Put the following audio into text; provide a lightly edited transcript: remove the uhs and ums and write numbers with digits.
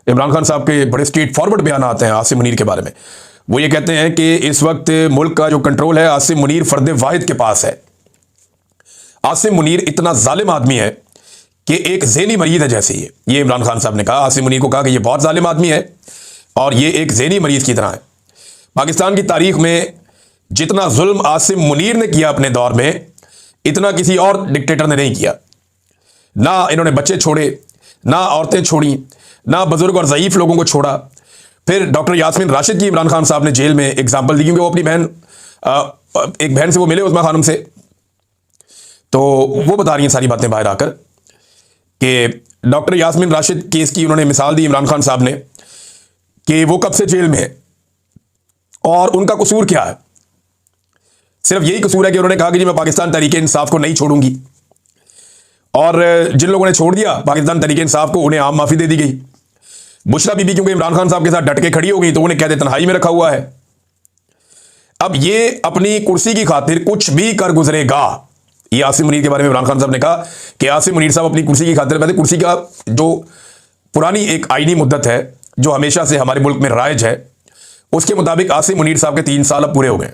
इमरान खान साहब के बड़े स्ट्रेट फॉरवर्ड बयान आते हैं आसिम मुनीर के बारे में। वो ये कहते हैं कि इस वक्त मुल्क का जो कंट्रोल है आसिम मुनीर फर्द वाहिद के पास है। आसिम मुनीर इतना जालिम आदमी है कि एक ज़हनी मरीज है जैसे ये इमरान खान साहब ने कहा, आसिम मुनीर को कहा कि ये बहुत जालिम आदमी है और ये एक ज़हनी मरीज की तरह है। पाकिस्तान की तारीख में जितना जुल्म आसिम मुनीर ने किया अपने दौर में, इतना किसी और डिक्टेटर ने नहीं किया। ना इन्होंने बच्चे छोड़े, ना औरतें छोड़ी, ना बुजुर्ग और ज़ईफ लोगों को छोड़ा। फिर डॉक्टर यास्मीन राशिद की इमरान खान साहब ने जेल में एग्जाम्पल दी, क्योंकि वो अपनी बहन एक बहन से वो मिले उस्मा खानम से, तो वो बता रही हैं सारी बातें बाहर आकर कि डॉक्टर यास्मीन राशिद केस की उन्होंने मिसाल दी इमरान खान साहब ने कि वो कब से जेल में है और उनका कसूर क्या है। सिर्फ यही कसूर है कि उन्होंने कहा कि जी मैं पाकिस्तान तहरीक-ए-इंसाफ को नहीं छोड़ूंगी, और जिन लोगों ने छोड़ दिया पाकिस्तान तहरीक-ए-इंसाफ को उन्हें आम माफी दे दी गई। बुशरा बीबी क्योंकि इमरान खान साहब के साथ डट के खड़ी हो गई तो उन्हें कहते तन्हाई में रखा हुआ है। अब ये अपनी कुर्सी की खातिर कुछ भी कर गुजरेगा। ये आसिम मुनीर के बारे में इमरान खान साहब ने कहा कि आसिम मुनीर साहब अपनी कुर्सी की खातिर, वैसे कुर्सी का जो पुरानी एक आईनी मुद्दत है जो हमेशा से हमारे मुल्क में राइज है, उसके मुताबिक आसिम मुनीर साहब के 3 साल अब पूरे हो गए।